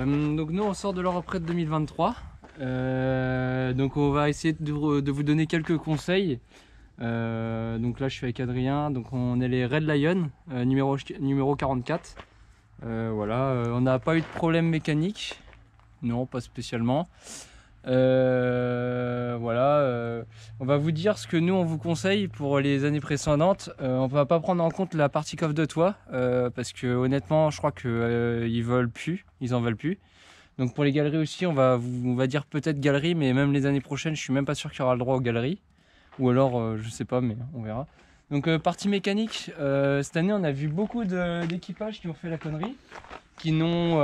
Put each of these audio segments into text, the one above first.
Donc nous on sort de l'Europrêt 2023. Donc on va essayer de vous donner quelques conseils. Donc là je suis avec Adrien, donc on est les Red Lion, numéro 44. Voilà, on n'a pas eu de problème mécanique, non pas spécialement. Voilà, on va vous dire ce que nous on vous conseille pour les années précédentes. On va pas prendre en compte la partie coffre de toit parce que honnêtement je crois que ils en veulent plus. Donc pour les galeries aussi on va dire peut-être galerie, mais même les années prochaines je suis même pas sûr qu'il y aura le droit aux galeries, ou alors je sais pas, mais on verra. Donc partie mécanique, cette année on a vu beaucoup d'équipages qui ont fait la connerie, qui n'ont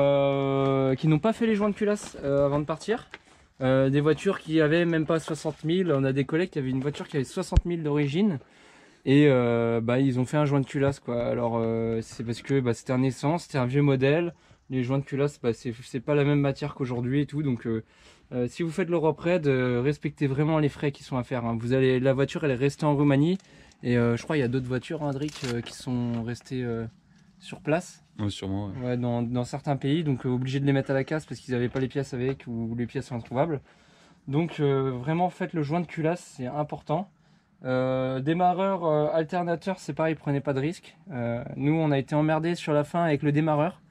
pas fait les joints de culasse avant de partir. Des voitures qui avaient même pas 60 000, on a des collègues qui avaient une voiture qui avait 60 000 d'origine et ils ont fait un joint de culasse quoi. Alors c'est parce que c'était un essence, c'était un vieux modèle, les joints de culasse c'est pas la même matière qu'aujourd'hui et tout, donc si vous faites l'Europrêt, respectez vraiment les frais qui sont à faire, hein. La voiture elle est restée en Roumanie et je crois il y a d'autres voitures, hein, Dric, qui sont restées sur place. Ouais, sûrement. Ouais. Ouais, dans certains pays, donc obligé de les mettre à la casse parce qu'ils n'avaient pas les pièces avec, ou les pièces sont introuvables. Donc vraiment faites le joint de culasse, c'est important. Démarreur, alternateur, c'est pareil, prenez pas de risque. Nous on a été emmerdés sur la fin avec le démarreur.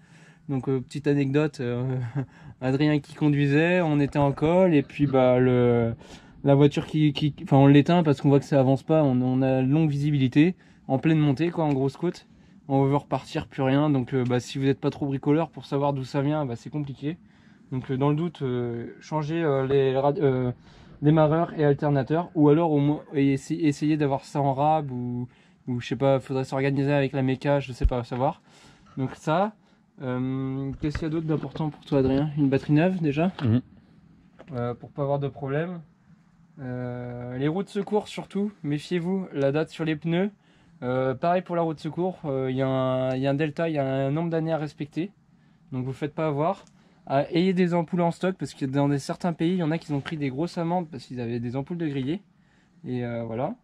Donc petite anecdote, Adrien qui conduisait, on était en col et puis la voiture enfin on l'éteint parce qu'on voit que ça avance pas, on a longue visibilité, en pleine montée quoi, en grosse côte. On veut repartir, plus rien, donc si vous n'êtes pas trop bricoleur pour savoir d'où ça vient, c'est compliqué. Donc dans le doute, changez les démarreurs et alternateurs, ou alors au moins essayez d'avoir ça en rab, ou je sais pas, faudrait s'organiser avec la méca, je sais pas, savoir. Donc ça, qu'est-ce qu'il y a d'autre d'important pour toi Adrien? Une batterie neuve déjà, pour pas avoir de problème. Les roues de secours surtout, méfiez-vous, la date sur les pneus. Pareil pour la roue de secours, il y a un delta, il y a un nombre d'années à respecter, donc vous ne faites pas avoir. Ayez des ampoules en stock parce que dans certains pays, il y en a qui ont pris des grosses amendes parce qu'ils avaient des ampoules de grillé. Et voilà.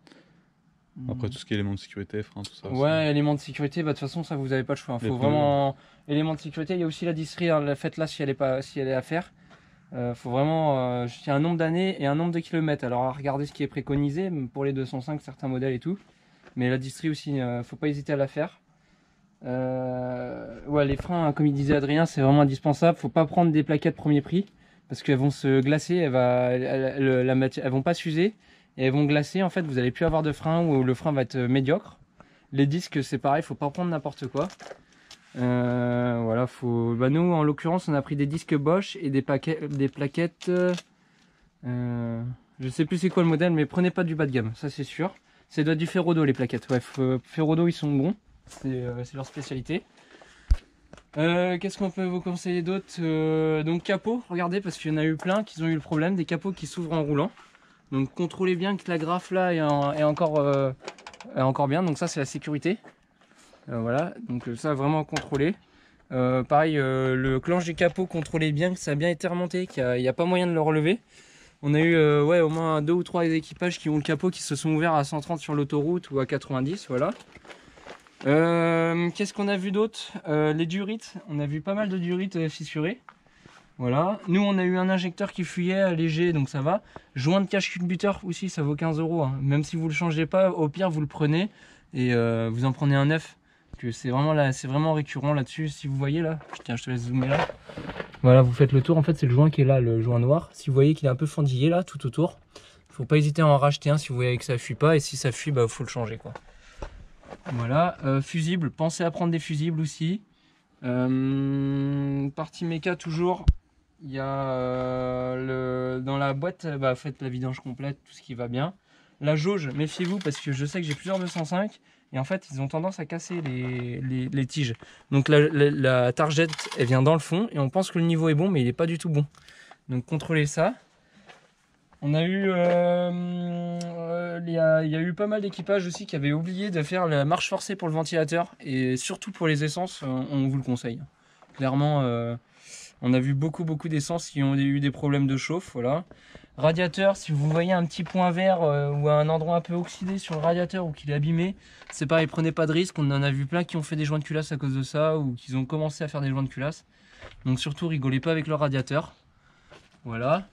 Après tout ce qui est éléments de sécurité, frein, tout ça. Ouais, éléments de sécurité, de toute façon ça vous n'avez pas le choix. Faut vraiment éléments de sécurité. Il y a aussi la distrie, hein, faites-la si elle est à faire. Faut vraiment, il y a un nombre d'années et un nombre de kilomètres. Alors regardez ce qui est préconisé pour les 205, certains modèles et tout. Mais la distrie aussi, faut pas hésiter à la faire. Ouais, les freins, comme il disait Adrien, c'est vraiment indispensable. Faut pas prendre des plaquettes premier prix parce qu'elles vont se glacer, elles vont pas s'user et elles vont glacer. En fait, vous allez plus avoir de frein, ou le frein va être médiocre. Les disques, c'est pareil, faut pas prendre n'importe quoi. Voilà, nous, en l'occurrence, on a pris des disques Bosch et des plaquettes. Je sais plus c'est quoi le modèle, mais prenez pas du bas de gamme, ça c'est sûr. Ça doit être du Ferrodo les plaquettes. Ouais, Ferrodo ils sont bons, c'est leur spécialité. Qu'est-ce qu'on peut vous conseiller d'autre? Donc capot, regardez, parce qu'il y en a eu plein qui ont eu le problème des capots qui s'ouvrent en roulant. Donc contrôlez bien que la graffe là est encore bien. Donc ça c'est la sécurité. Voilà, donc ça vraiment contrôler. Pareil, le clenche du capot, contrôlez bien que ça a bien été remonté, qu'il n'y a pas moyen de le relever. On a eu au moins 2 ou 3 équipages qui ont le capot qui se sont ouverts à 130 sur l'autoroute ou à 90, voilà. Qu'est-ce qu'on a vu d'autre? Les durites, on a vu pas mal de durites fissurées. Voilà. Nous on a eu un injecteur qui fuyait léger, donc ça va. Joint de cache culbuteur aussi, ça vaut 15 €, hein. Même si vous le changez pas, au pire vous le prenez et vous en prenez un neuf. C'est vraiment récurrent là-dessus. Si vous voyez là, tiens, je te laisse zoomer là. Voilà, vous faites le tour. En fait, c'est le joint qui est là, le joint noir. Si vous voyez qu'il est un peu fendillé là, tout autour, faut pas hésiter à en racheter un si vous voyez que ça fuit pas. Et si ça fuit, faut le changer quoi. Voilà, fusible. Pensez à prendre des fusibles aussi. Partie méca toujours. Il y a dans la boîte, faites la vidange complète, tout ce qui va bien. La jauge, méfiez-vous parce que je sais que j'ai plusieurs 205 et en fait ils ont tendance à casser les tiges. Donc la target elle vient dans le fond et on pense que le niveau est bon mais il n'est pas du tout bon. Donc contrôlez ça. On a eu, il y a eu pas mal d'équipages aussi qui avaient oublié de faire la marche forcée pour le ventilateur et surtout pour les essences, on vous le conseille. Clairement, On a vu beaucoup d'essence qui ont eu des problèmes de chauffe, voilà. Radiateur, si vous voyez un petit point vert ou un endroit un peu oxydé sur le radiateur ou qu'il est abîmé, c'est pareil, prenez pas de risque. On en a vu plein qui ont fait des joints de culasse à cause de ça ou qui ont commencé à faire des joints de culasse. Donc surtout, rigolez pas avec le radiateur. Voilà.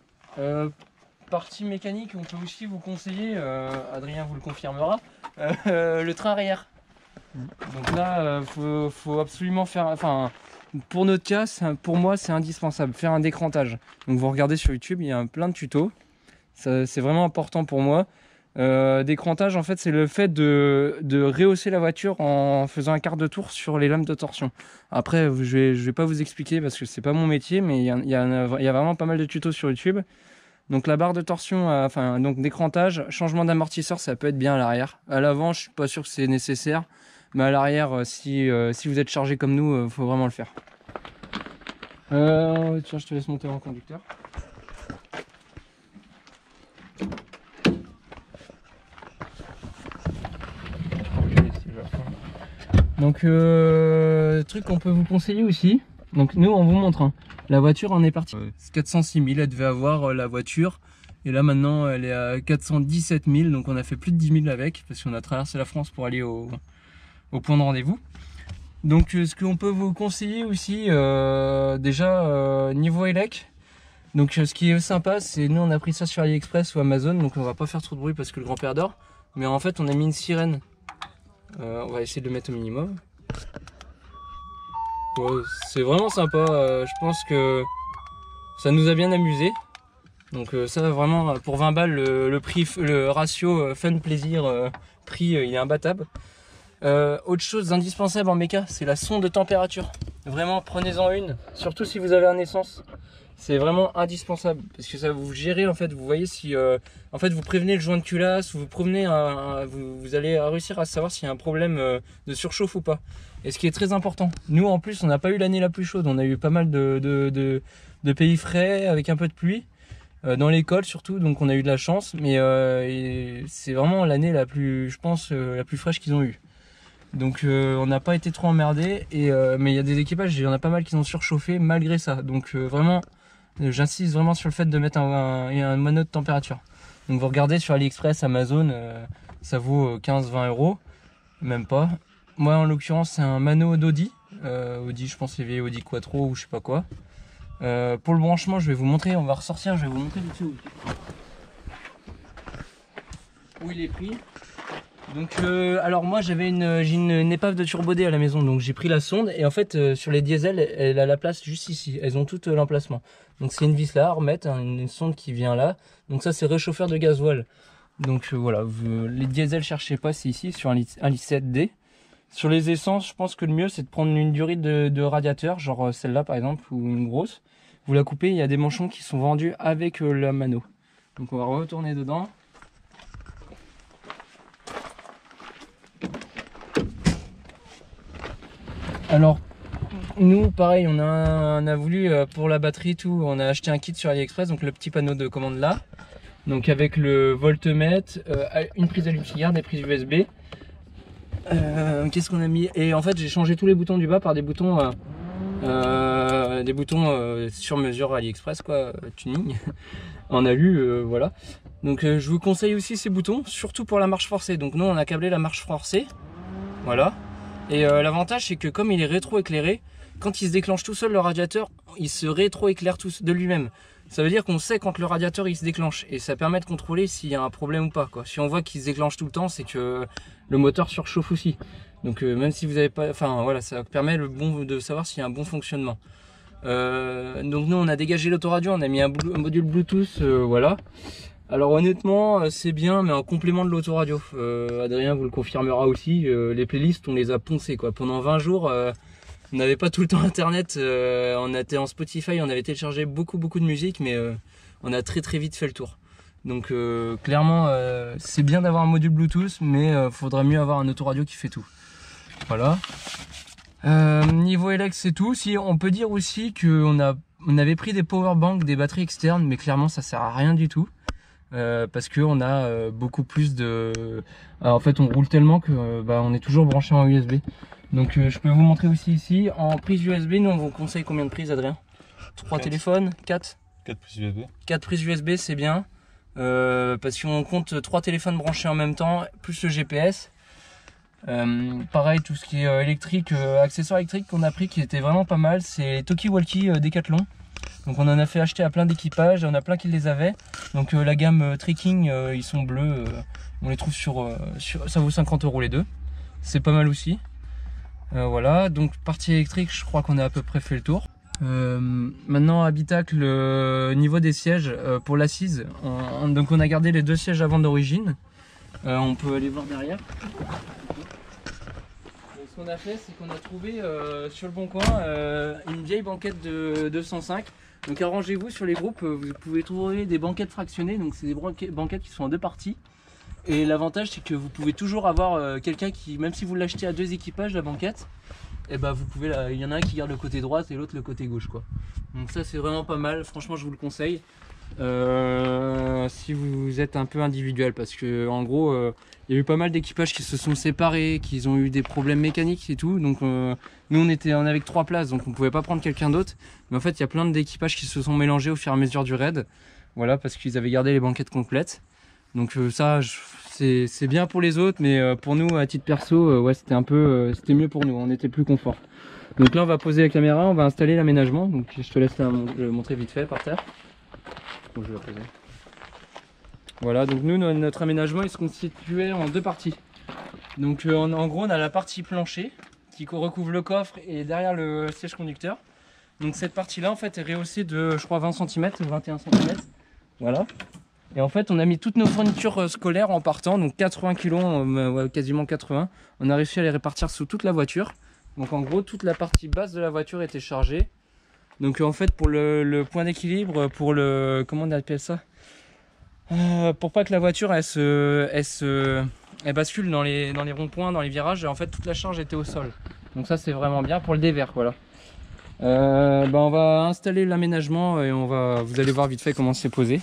Partie mécanique, on peut aussi vous conseiller, Adrien vous le confirmera, le train arrière. Donc là, faut absolument faire, enfin, pour notre cas, pour moi, c'est indispensable, faire un décrantage. Donc vous regardez sur YouTube, il y a plein de tutos. C'est vraiment important pour moi. Décrantage, en fait, c'est le fait de rehausser la voiture en faisant un quart de tour sur les lames de torsion. Après, je vais pas vous expliquer parce que c'est pas mon métier, mais il y a vraiment pas mal de tutos sur YouTube. Donc la barre de torsion, enfin donc décrantage, changement d'amortisseur, ça peut être bien à l'arrière. À l'avant, je suis pas sûr que c'est nécessaire, mais à l'arrière, si vous êtes chargé comme nous, faut vraiment le faire. Tiens, je te laisse monter en conducteur. Donc truc qu'on peut vous conseiller aussi. Donc nous on vous montre. Hein. La voiture en est partie. 406 000 elle devait avoir la voiture. Et là maintenant elle est à 417 000. Donc on a fait plus de 10 000 avec. Parce qu'on a traversé la France pour aller au point de rendez-vous. Donc ce qu'on peut vous conseiller aussi déjà niveau élec. Donc ce qui est sympa c'est nous on a pris ça sur AliExpress ou Amazon. Donc on va pas faire trop de bruit parce que le grand-père dort. Mais en fait on a mis une sirène. On va essayer de le mettre au minimum. Ouais, c'est vraiment sympa, je pense que ça nous a bien amusé. Donc ça vraiment pour 20 balles le prix, le ratio fun plaisir prix il est imbattable. Autre chose indispensable en méca, c'est la sonde de température. Vraiment prenez-en une, surtout si vous avez un essence. C'est vraiment indispensable parce que ça vous gérez en fait, vous voyez si en fait vous prévenez le joint de culasse, vous prévenez vous allez réussir à savoir s'il y a un problème de surchauffe ou pas. Et ce qui est très important, nous en plus on n'a pas eu l'année la plus chaude, on a eu pas mal de pays frais avec un peu de pluie dans l'école surtout, donc on a eu de la chance, mais c'est vraiment l'année la plus, je pense, la plus fraîche qu'ils ont eu. Donc on n'a pas été trop emmerdé, mais il y a des équipages, il y en a pas mal qui ont surchauffé malgré ça. Donc vraiment, j'insiste vraiment sur le fait de mettre un mano de température. Donc vous regardez sur AliExpress, Amazon, ça vaut 15-20 €, même pas. Moi en l'occurrence c'est un mano d'Audi, Audi je pense c'est Audi Quattro ou je sais pas quoi. Pour le branchement je vais vous montrer, on va ressortir, je vais vous montrer vite fait où il est pris. Donc alors moi j'ai une épave de turbo D à la maison, donc j'ai pris la sonde et en fait sur les diesels elle a la place juste ici, elles ont toutes l'emplacement. Donc c'est une vis là à remettre, hein, une sonde qui vient là, donc ça c'est réchauffeur de gasoil. Donc voilà, les diesels cherchez pas, c'est ici sur un i7D. Sur les essences je pense que le mieux c'est de prendre une durite de radiateur, genre celle-là par exemple ou une grosse. Vous la coupez, il y a des manchons qui sont vendus avec la mano. Donc on va retourner dedans. Alors nous pareil on a voulu pour la batterie tout, on a acheté un kit sur AliExpress, donc le petit panneau de commande là, donc avec le voltmètre, une prise allume-cigare, des prises USB. Qu'est-ce qu'on a mis? Et en fait j'ai changé tous les boutons du bas par des boutons sur mesure AliExpress quoi, tuning en alu, voilà. Donc je vous conseille aussi ces boutons, surtout pour la marche forcée. Donc nous on a câblé la marche forcée, voilà. Et l'avantage c'est que comme il est rétro-éclairé, quand il se déclenche tout seul le radiateur, il se rétro-éclaire de lui-même. Ça veut dire qu'on sait quand le radiateur il se déclenche et ça permet de contrôler s'il y a un problème ou pas, quoi. Si on voit qu'il se déclenche tout le temps, c'est que le moteur surchauffe aussi. Donc même si vous n'avez pas, enfin voilà, ça permet de savoir s'il y a un bon fonctionnement. Donc nous on a dégagé l'autoradio, on a mis un module Bluetooth, voilà. Alors honnêtement c'est bien, mais en complément de l'autoradio. Adrien vous le confirmera aussi, les playlists on les a poncées quoi. Pendant 20 jours on n'avait pas tout le temps internet, on était en Spotify, on avait téléchargé beaucoup de musique, mais on a très vite fait le tour. Donc clairement c'est bien d'avoir un module Bluetooth, mais faudrait mieux avoir un autoradio qui fait tout. Voilà. Niveau Elex c'est tout. Si on peut dire aussi qu'on avait pris des powerbanks, des batteries externes, mais clairement ça sert à rien du tout. Parce qu'on a beaucoup plus de... Alors, en fait on roule tellement que on est toujours branché en USB. Donc je peux vous montrer aussi ici, en prise USB, nous on vous conseille combien de prises Adrien? 3 téléphones, 4. 4 prises USB. 4 prises USB, c'est bien. Parce qu'on compte 3 téléphones branchés en même temps, plus le GPS. Pareil, tout ce qui est électrique, accessoires électriques qu'on a pris qui était vraiment pas mal, c'est les Talkie-Walkie Decathlon. Donc on en a fait acheter à plein d'équipages, on a plein qui les avaient. Donc la gamme Trekking, ils sont bleus, on les trouve sur ça vaut 50 € les deux. C'est pas mal aussi. Voilà, donc partie électrique, je crois qu'on a à peu près fait le tour. Maintenant habitacle, niveau des sièges pour l'assise, donc on a gardé les 2 sièges avant d'origine. On peut aller voir derrière. Ce qu'on a fait, c'est qu'on a trouvé sur le bon coin une vieille banquette de 205. Donc arrangez-vous sur les groupes, vous pouvez trouver des banquettes fractionnées, donc c'est des banquettes qui sont en 2 parties. Et l'avantage, c'est que vous pouvez toujours avoir quelqu'un qui, même si vous l'achetez à 2 équipages la banquette, et ben vous pouvez, il y en a un qui garde le côté droit et l'autre le côté gauche quoi. Donc ça c'est vraiment pas mal, franchement je vous le conseille. Si vous êtes un peu individuel, parce que en gros il y a eu pas mal d'équipages qui se sont séparés, qui ont eu des problèmes mécaniques et tout, donc nous on était avec 3 places, donc on pouvait pas prendre quelqu'un d'autre, mais en fait il y a plein d'équipages qui se sont mélangés au fur et à mesure du raid, voilà, parce qu'ils avaient gardé les banquettes complètes. Donc ça c'est bien pour les autres, mais pour nous à titre perso, ouais, c'était un peu c'était mieux pour nous, on était plus confort. Donc là on va poser la caméra, on va installer l'aménagement, donc je te laisse le montrer vite fait par terre. Bon, je vais la poser. Voilà, donc nous notre aménagement il se constituait en 2 parties. Donc en gros on a la partie plancher qui recouvre le coffre et derrière le siège conducteur. Donc cette partie là en fait est rehaussée de je crois 20 cm ou 21 cm. Voilà. Et en fait on a mis toutes nos fournitures scolaires en partant, donc 80 kg, quasiment 80. On a réussi à les répartir sous toute la voiture. Donc en gros toute la partie basse de la voiture était chargée. Donc en fait pour le point d'équilibre, pour le, comment on appelle ça, pour pas que la voiture elle bascule dans les ronds-points, dans les virages, et en fait toute la charge était au sol. Donc ça c'est vraiment bien pour le dévers, voilà. On va installer l'aménagement et vous allez voir vite fait comment c'est posé.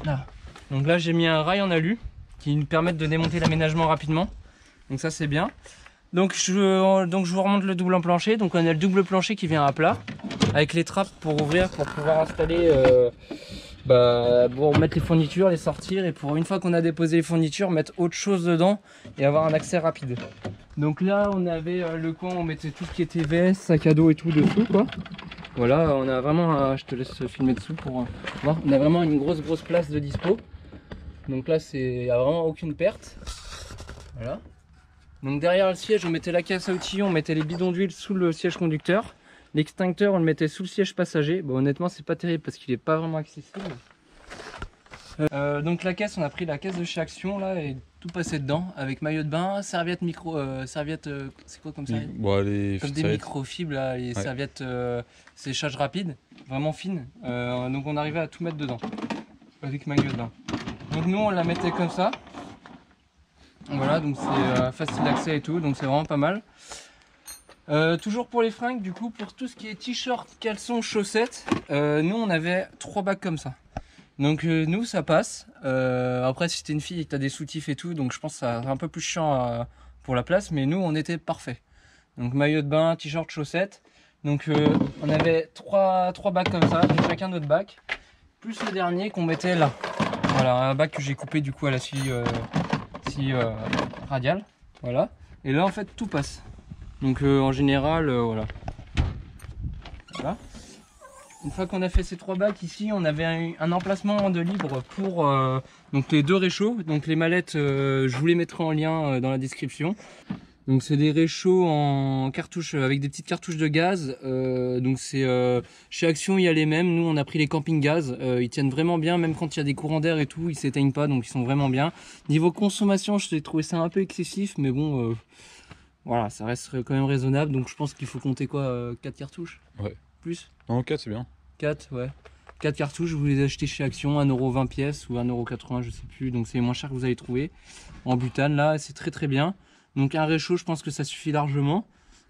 Là. Donc là j'ai mis un rail en alu qui nous permet de démonter l'aménagement rapidement. Donc ça c'est bien. Donc je vous remonte le double plancher. Donc on a le double plancher qui vient à plat avec les trappes pour ouvrir, pour pouvoir installer, pour mettre les fournitures, les sortir, et pour une fois qu'on a déposé les fournitures, mettre autre chose dedans et avoir un accès rapide. Donc là on avait le coin où on mettait tout ce qui était veste, sac à dos et tout dessous quoi. Voilà, on a vraiment, je te laisse filmer dessous pour voir, on a vraiment une grosse place de dispo. Donc là il n'y a vraiment aucune perte. Voilà. Donc derrière le siège on mettait la caisse à outils, on mettait les bidons d'huile sous le siège conducteur. L'extincteur on le mettait sous le siège passager. Bon honnêtement c'est pas terrible parce qu'il est pas vraiment accessible. Donc la caisse, on a pris la caisse de chez Action là et tout passé dedans avec maillot de bain, serviette c'est quoi comme serviette? Bon, les comme des microfibres là, les serviettes séchage rapide, vraiment fines. Donc on arrivait à tout mettre dedans avec maillot de bain. Donc nous on la mettait comme ça. Voilà, donc c'est facile d'accès et tout, donc c'est vraiment pas mal. Toujours pour les fringues, du coup pour tout ce qui est t-shirt, caleçon, chaussettes, nous on avait 3 bacs comme ça. Donc nous ça passe. Après si t'es une fille et que t'as des soutifs et tout, donc je pense que ça c'est un peu plus chiant pour la place, mais nous on était parfait. Donc maillot de bain, t-shirt, chaussettes. Donc on avait 3 bacs comme ça, donc chacun notre bac, plus le dernier qu'on mettait là. Voilà, un bac que j'ai coupé du coup à la scie radiale. Voilà. Et là en fait tout passe. Donc en général voilà. Une fois qu'on a fait ces 3 bacs ici, on avait un emplacement de libre pour donc les 2 réchauds. Donc les mallettes, je vous les mettrai en lien dans la description. Donc c'est des réchauds en cartouches avec des petites cartouches de gaz. Donc c'est chez Action il y a les mêmes. Nous on a pris les camping gaz. Ils tiennent vraiment bien, même quand il y a des courants d'air et tout, ils s'éteignent pas, donc ils sont vraiment bien. Niveau consommation, je trouvé ça un peu excessif, mais bon, voilà, ça reste quand même raisonnable. Donc je pense qu'il faut compter quoi, 4 cartouches. Ouais. Plus. Non, 4 c'est bien. 4, ouais. 4 cartouches, vous les achetez chez Action, 1,20€ pièce ou 1,80€, je sais plus. Donc c'est moins cher que vous allez trouver. En butane, là, c'est très très bien. Donc un réchaud, je pense que ça suffit largement.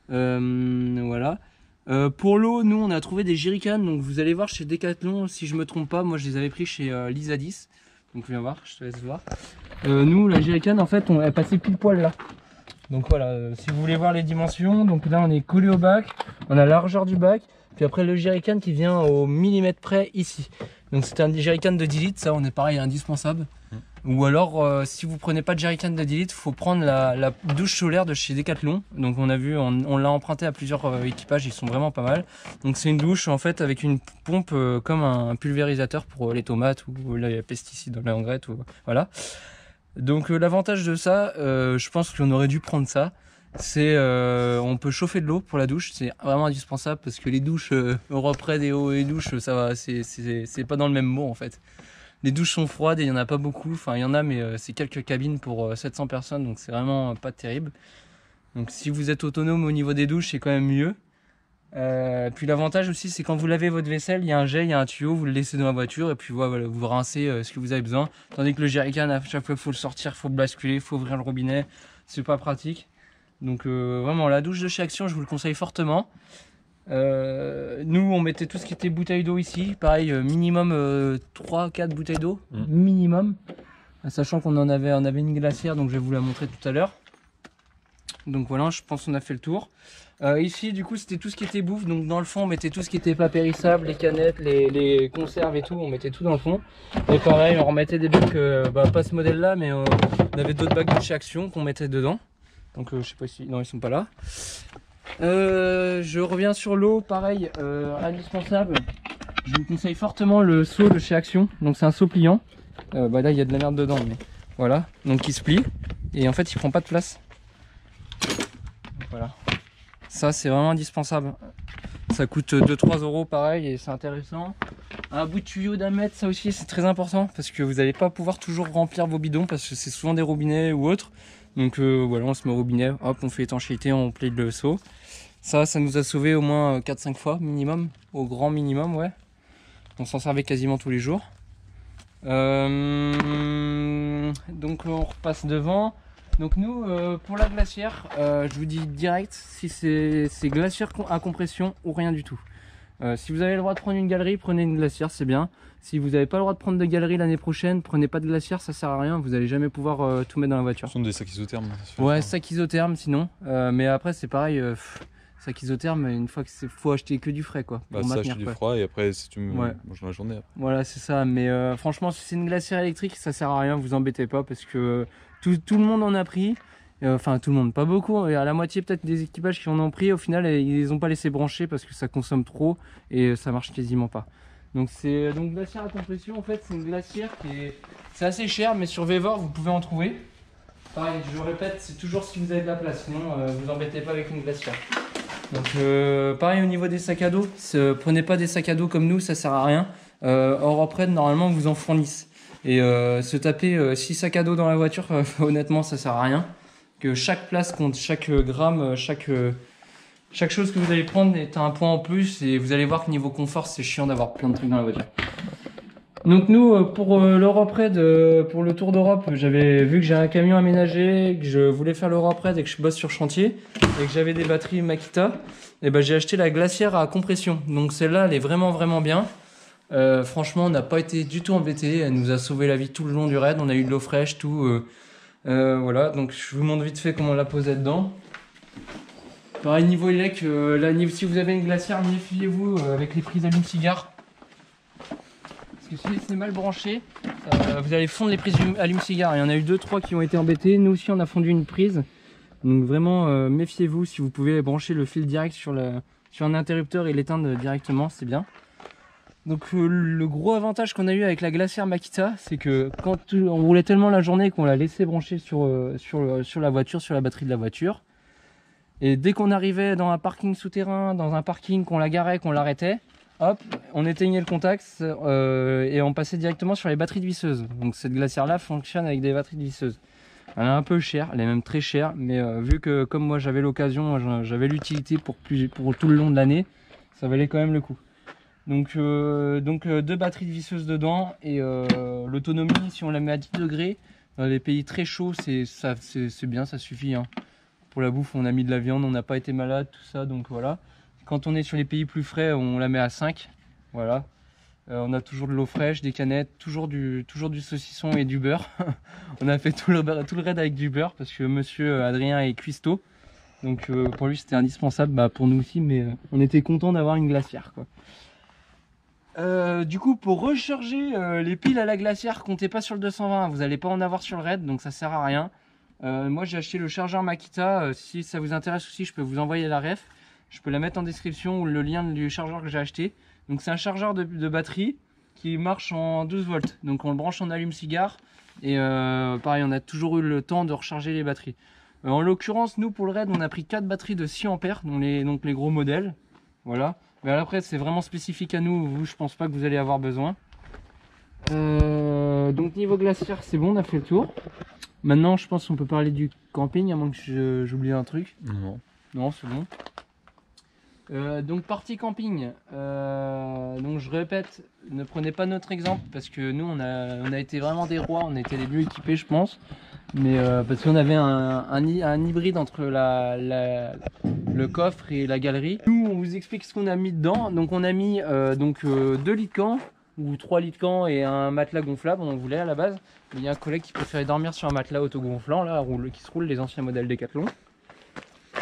Voilà. Pour l'eau, nous on a trouvé des jerrycans. Donc vous allez voir chez Decathlon, si je me trompe pas, moi je les avais pris chez Lysadis. Donc viens voir, je te laisse voir. Nous, la jerrycan, en fait, elle passait pile poil là. Donc voilà, si vous voulez voir les dimensions, donc là on est collé au bac, on a la largeur du bac. Puis après le jerrycan qui vient au millimètre près ici. Donc c'est un jerrycan de 10 litres, ça on est pareil indispensable. Ou alors si vous prenez pas de jerrycan de 10 litres, il faut prendre la douche solaire de chez Decathlon. Donc on a vu, on l'a emprunté à plusieurs équipages, ils sont vraiment pas mal. Donc c'est une douche en fait avec une pompe comme un pulvérisateur pour les tomates ou les pesticides dans l'engrais, voilà. Donc l'avantage de ça, je pense qu'on aurait dû prendre ça. C'est on peut chauffer de l'eau pour la douche, c'est vraiment indispensable parce que les douches Europred et eau et douche, ça va, c'est pas dans le même mot en fait. Les douches sont froides et il y en a pas beaucoup, enfin il y en a mais c'est quelques cabines pour 700 personnes donc c'est vraiment pas terrible. Donc si vous êtes autonome au niveau des douches, c'est quand même mieux. Puis l'avantage aussi c'est quand vous lavez votre vaisselle, il y a un jet, il y a un tuyau, vous le laissez dans la voiture et puis voilà, vous rincez ce que vous avez besoin. Tandis que le jerrycan, à chaque fois il faut le sortir, il faut le basculer, il faut ouvrir le robinet, c'est pas pratique. Donc vraiment la douche de chez Action je vous le conseille fortement. Nous on mettait tout ce qui était bouteille d'eau ici, pareil minimum 3-4 bouteilles d'eau minimum, sachant qu'on on avait une glacière donc je vais vous la montrer tout à l'heure. Donc voilà, je pense qu'on a fait le tour. Ici du coup c'était tout ce qui était bouffe, donc dans le fond on mettait tout ce qui était pas périssable, les canettes, les conserves et tout, on mettait tout dans le fond. Et pareil on remettait des bacs, pas ce modèle là mais on avait d'autres bacs de chez Action qu'on mettait dedans. Donc je sais pas si... Non ils sont pas là. Je reviens sur l'eau, pareil, indispensable. Je vous conseille fortement le seau de chez Action. Donc c'est un seau pliant. Là il y a de la merde dedans mais voilà. Donc il se plie. Et en fait il prend pas de place. Donc, voilà. Ça c'est vraiment indispensable. Ça coûte 2-3 € pareil et c'est intéressant. Un bout de tuyau d'1 mètre, ça aussi c'est très important. Parce que vous n'allez pas pouvoir toujours remplir vos bidons. Parce que c'est souvent des robinets ou autres. Donc voilà, on se met au robinet, hop, on fait étanchéité, on plaide le seau. Ça nous a sauvé au moins 4-5 fois minimum, au grand minimum, ouais. On s'en servait quasiment tous les jours. Donc on repasse devant. Donc nous, pour la glacière, je vous dis direct, si c'est glacière à compression ou rien du tout. Si vous avez le droit de prendre une galerie, prenez une glacière, c'est bien. Si vous n'avez pas le droit de prendre de galerie l'année prochaine, prenez pas de glacière, ça sert à rien, vous n'allez jamais pouvoir tout mettre dans la voiture. Ce sont des sacs isothermes. Ouais, sacs isothermes sinon. Mais après c'est pareil, sac isotherme, une fois que faut acheter que du frais quoi. Bah ça acheter du froid et après si tu manges dans la journée. Après. Voilà c'est ça, mais franchement si c'est une glacière électrique ça sert à rien, vous embêtez pas parce que tout le monde en a pris. Enfin tout le monde, pas beaucoup, à la moitié peut-être des équipages qui en ont pris, au final ils les ont pas laissé brancher parce que ça consomme trop et ça marche quasiment pas. Donc c'est glacière à compression en fait, c'est une glacière c'est assez cher mais sur Vevor vous pouvez en trouver. Pareil, je répète, c'est toujours si vous avez de la place, sinon vous embêtez pas avec une glacière. Donc pareil au niveau des sacs à dos, prenez pas des sacs à dos comme nous, ça sert à rien. Europred normalement vous en fournissent. Et se taper 6 sacs à dos dans la voiture, honnêtement ça sert à rien. Que chaque place compte, chaque gramme, chaque chose que vous allez prendre est un point en plus et vous allez voir que niveau confort c'est chiant d'avoir plein de trucs dans la voiture. Donc nous pour l'Europred, pour le Tour d'Europe, j'avais vu que j'ai un camion aménagé, que je voulais faire l'Europred et que je bosse sur chantier et que j'avais des batteries Makita, et ben j'ai acheté la glacière à compression. Donc celle-là elle est vraiment bien. Franchement on n'a pas été du tout embêté, elle nous a sauvé la vie tout le long du raid, on a eu de l'eau fraîche, tout. Voilà, donc je vous montre vite fait comment on l'a posé dedans. Pareil niveau élec, si vous avez une glacière, méfiez-vous avec les prises allume-cigare. Parce que si c'est mal branché, vous allez fondre les prises allume-cigare. Il y en a eu 2-3 qui ont été embêtés. Nous aussi on a fondu une prise. Donc vraiment méfiez-vous, si vous pouvez brancher le fil direct sur un interrupteur et l'éteindre directement, c'est bien. Donc le gros avantage qu'on a eu avec la glacière Makita, c'est que quand on roulait tellement la journée qu'on l'a laissé brancher sur la voiture, sur la batterie de la voiture. Et dès qu'on arrivait dans un parking souterrain, dans un parking, qu'on la garait, qu'on l'arrêtait, hop, on éteignait le contact et on passait directement sur les batteries de visseuse. Donc cette glacière là fonctionne avec des batteries de visseuse. Elle est un peu chère, elle est même très chère, mais vu que comme moi j'avais l'occasion, j'avais l'utilité pour tout le long de l'année, ça valait quand même le coup. Donc 2 batteries de visseuses dedans et l'autonomie, si on la met à 10 degrés, dans les pays très chauds, c'est bien, ça suffit. Hein. Pour la bouffe, on a mis de la viande, on n'a pas été malade, tout ça, donc voilà. Quand on est sur les pays plus frais, on la met à 5. Voilà. On a toujours de l'eau fraîche, des canettes, toujours du saucisson et du beurre. On a fait tout le raid avec du beurre parce que monsieur Adrien est cuistot. Donc pour lui c'était indispensable, bah, pour nous aussi, mais on était content d'avoir une glacière, quoi. Du coup, pour recharger les piles à la glacière, comptez pas sur le 220, vous n'allez pas en avoir sur le raid, donc ça sert à rien. Moi j'ai acheté le chargeur Makita, si ça vous intéresse aussi, je peux vous envoyer la ref. Je peux la mettre en description ou le lien du chargeur que j'ai acheté. Donc c'est un chargeur de batterie qui marche en 12 volts. Donc on le branche en allume-cigare et pareil, on a toujours eu le temps de recharger les batteries. En l'occurrence, nous pour le raid, on a pris 4 batteries de 6 ampères, donc les gros modèles. Voilà. Mais après, c'est vraiment spécifique à nous. Vous, je pense pas que vous allez avoir besoin. Donc niveau glaciaire, c'est bon, on a fait le tour. Maintenant, je pense qu'on peut parler du camping, à moins que j'oublie un truc. Non. Non, c'est bon. Donc partie camping, donc je répète, ne prenez pas notre exemple parce que nous on a été vraiment des rois, on était les mieux équipés je pense, mais parce qu'on avait un hybride entre le coffre et la galerie. Nous on vous explique ce qu'on a mis dedans, donc on a mis 2 lits de camp ou 3 lits de camp et un matelas gonflable, on voulait à la base. Il y a un collègue qui préférait dormir sur un matelas autogonflant là, qui se roule, les anciens modèles Decathlon.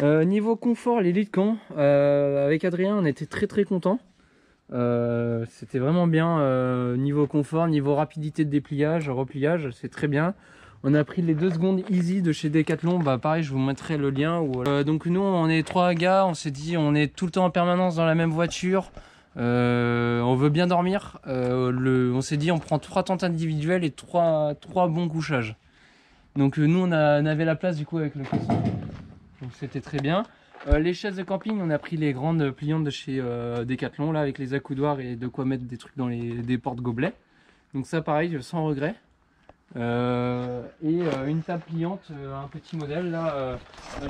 Niveau confort, les lits de camp, avec Adrien on était très content. C'était vraiment bien niveau confort, niveau rapidité de dépliage, repliage, c'est très bien. On a pris les 2 secondes Easy de chez Decathlon, bah pareil je vous mettrai le lien. Donc nous on est 3 gars, on s'est dit on est tout le temps en permanence dans la même voiture, on veut bien dormir, on s'est dit on prend 3 tentes individuelles et 3 bons couchages. Donc nous on avait la place du coup avec le caisson. Donc c'était très bien. Les chaises de camping, on a pris les grandes pliantes de chez Decathlon là avec les accoudoirs et de quoi mettre des trucs dans des porte-gobelets. Donc ça pareil, sans regret. Une table pliante, un petit modèle là.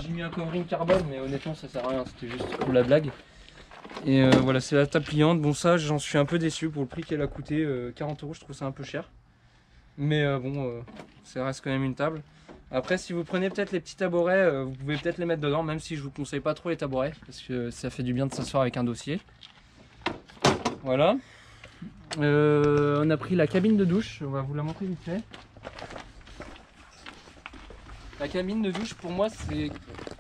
J'ai mis un covering carbone mais honnêtement ça sert à rien, c'était juste pour la blague. Et voilà, c'est la table pliante. Bon ça j'en suis un peu déçu pour le prix qu'elle a coûté, 40 €, je trouve ça un peu cher. Mais ça reste quand même une table. Après si vous prenez peut-être les petits tabourets, vous pouvez peut-être les mettre dedans, même si je vous conseille pas trop les tabourets parce que ça fait du bien de s'asseoir avec un dossier. Voilà. On a pris la cabine de douche, on va vous la montrer vite fait. La cabine de douche pour moi c'est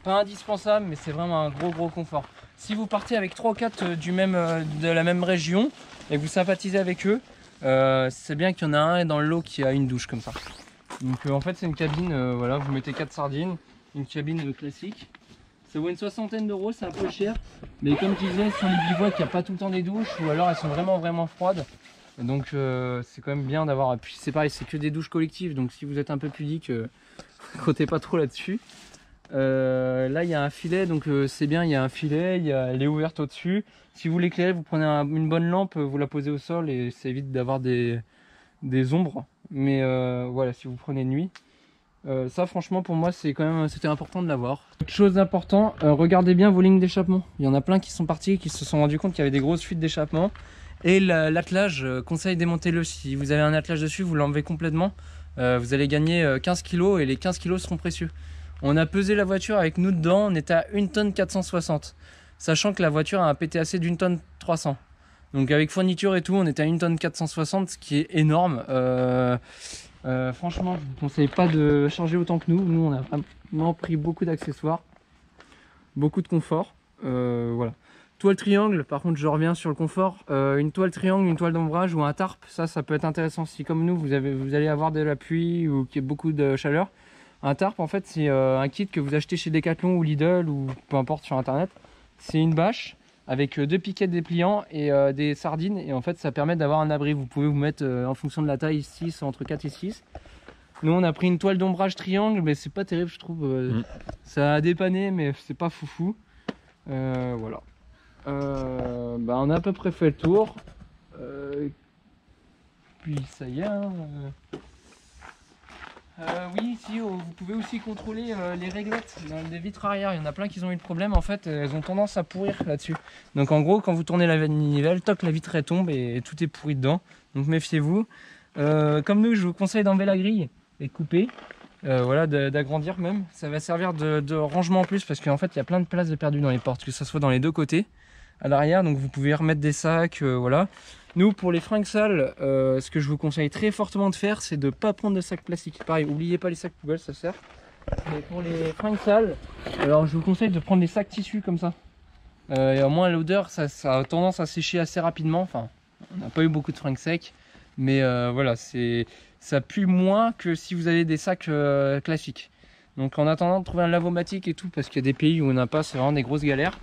pas indispensable mais c'est vraiment un gros confort. Si vous partez avec 3 ou 4 de la même région et que vous sympathisez avec eux, c'est bien qu'il y en a un dans le lot qui a une douche comme ça. Donc en fait c'est une cabine, voilà, vous mettez 4 sardines, une cabine classique. Ça vaut une 60aine d'euros, c'est un peu cher. Mais comme je disais, sur les bivouacs, il n'y a pas tout le temps des douches ou alors elles sont vraiment froides. Donc c'est quand même bien d'avoir. Et puis c'est pareil, c'est que des douches collectives. Donc si vous êtes un peu pudique, comptez pas trop là-dessus. Là il y a un filet, donc c'est bien, il y a un filet, elle est ouverte au-dessus. Si vous l'éclairez, vous prenez une bonne lampe, vous la posez au sol et ça évite d'avoir des ombres. Mais voilà, si vous prenez de nuit. Ça franchement pour moi c'était important de l'avoir. Autre chose d'important, regardez bien vos lignes d'échappement. Il y en a plein qui sont partis, qui se sont rendus compte qu'il y avait des grosses fuites d'échappement. Et l'attelage, conseil démontez-le. Si vous avez un attelage dessus, vous l'enlevez complètement. Vous allez gagner 15 kg et les 15 kg seront précieux. On a pesé la voiture avec nous dedans, on était à 1 tonne 460. Sachant que la voiture a un PTAC d'1 tonne 300. Donc avec fourniture et tout, on était à 1 tonne 460, ce qui est énorme. Franchement, je vous conseille pas de charger autant que nous. Nous, on a vraiment pris beaucoup d'accessoires, beaucoup de confort. Voilà. Toile triangle, par contre, je reviens sur le confort. Une toile triangle, une toile d'ombrage ou un tarp, ça peut être intéressant. Si comme nous, vous allez avoir de la pluie ou qu'il y a beaucoup de chaleur. Un tarp, en fait, c'est un kit que vous achetez chez Decathlon ou Lidl ou peu importe sur Internet. C'est une bâche avec 2 piquets dépliants et des sardines, et en fait ça permet d'avoir un abri. Vous pouvez vous mettre en fonction de la taille 6, entre 4 et 6. Nous on a pris une toile d'ombrage triangle, mais c'est pas terrible je trouve. Ça a dépanné mais c'est pas foufou. Voilà. On a à peu près fait le tour. Puis ça y est. Oui, si, vous pouvez aussi contrôler les réglettes des vitres arrière. Il y en a plein qui ont eu le problème, en fait, elles ont tendance à pourrir là-dessus. Donc en gros, quand vous tournez la manivelle, toc, la vitre elle tombe et tout est pourri dedans. Donc méfiez-vous. Comme nous, je vous conseille d'enlever la grille et de couper. Voilà, d'agrandir même. Ça va servir de rangement en plus parce qu'en fait, il y a plein de places de perdu dans les portes, que ce soit dans les deux côtés, à l'arrière. Donc vous pouvez remettre des sacs, voilà. Nous, pour les fringues sales, ce que je vous conseille très fortement de faire, c'est de ne pas prendre de sacs plastiques. Pareil, n'oubliez pas les sacs poubelles, ça sert. Mais pour les fringues sales, alors je vous conseille de prendre des sacs tissus comme ça. Et au moins l'odeur, ça a tendance à sécher assez rapidement. Enfin, on n'a pas eu beaucoup de fringues secs, mais voilà, ça pue moins que si vous avez des sacs classiques. Donc en attendant de trouver un lavomatique et tout, parce qu'il y a des pays où on n'a pas, c'est vraiment des grosses galères.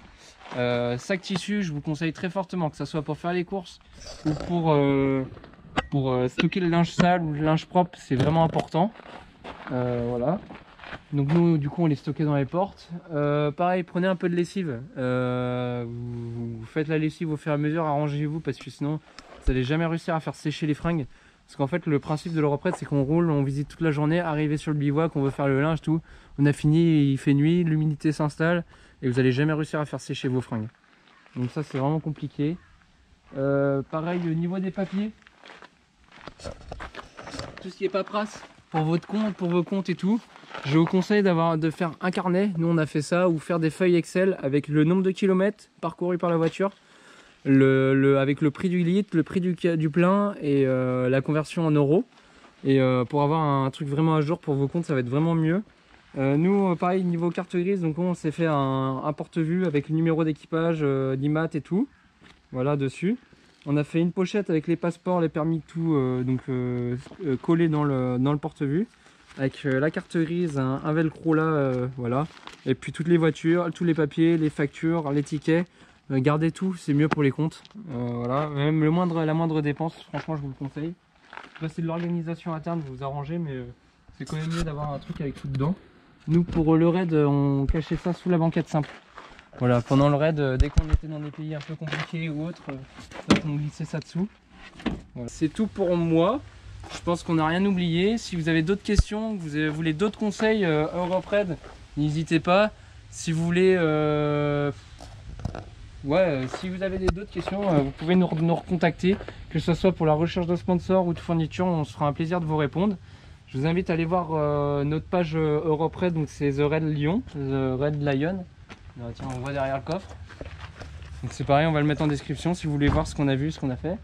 Sac tissu, je vous conseille très fortement, que ce soit pour faire les courses ou pour stocker le linge sale ou le linge propre, c'est vraiment important. Voilà. Donc nous, du coup, on les stockait dans les portes. Pareil, prenez un peu de lessive. Vous faites la lessive au fur et à mesure, arrangez-vous parce que sinon, vous n'allez jamais réussir à faire sécher les fringues. Parce qu'en fait, le principe de l'Europrêt, c'est qu'on roule, on visite toute la journée, arrivé sur le bivouac, on veut faire le linge, tout. On a fini, il fait nuit, l'humidité s'installe et vous n'allez jamais réussir à faire sécher vos fringues. Donc ça, c'est vraiment compliqué. Pareil, au niveau des papiers, tout ce qui est paperasse pour votre compte, pour vos comptes et tout, je vous conseille de faire un carnet. Nous, on a fait ça, ou faire des feuilles Excel avec le nombre de kilomètres parcourus par la voiture, avec le prix du litre, le prix du plein et la conversion en euros. Et pour avoir un truc vraiment à jour pour vos comptes, ça va être vraiment mieux. Nous, pareil, niveau carte grise, donc on s'est fait un porte-vue avec le numéro d'équipage, l'IMAT et tout. Voilà, dessus. On a fait une pochette avec les passeports, les permis, tout, collés dans le porte-vue. Avec la carte grise, un velcro là, voilà. Et puis toutes les voitures, tous les papiers, les factures, les tickets. Gardez tout, c'est mieux pour les comptes. Voilà, même la moindre dépense, franchement, je vous le conseille. C'est de l'organisation interne, vous vous arrangez, mais c'est quand même mieux d'avoir un truc avec tout dedans. Nous, pour le raid, on cachait ça sous la banquette simple. Voilà, pendant le raid, dès qu'on était dans des pays un peu compliqués ou autres, on glissait ça dessous. Voilà. C'est tout pour moi. Je pense qu'on n'a rien oublié. Si vous avez d'autres questions, que vous voulez d'autres conseils Europraid, n'hésitez pas. Si vous voulez, si vous avez d'autres questions, vous pouvez nous recontacter, que ce soit pour la recherche de sponsors ou de fournitures, on se fera un plaisir de vous répondre. Je vous invite à aller voir notre page Europraid, donc c'est The Red Lion, The Red Lion. Tiens, on voit derrière le coffre. Donc c'est pareil, on va le mettre en description si vous voulez voir ce qu'on a vu, ce qu'on a fait.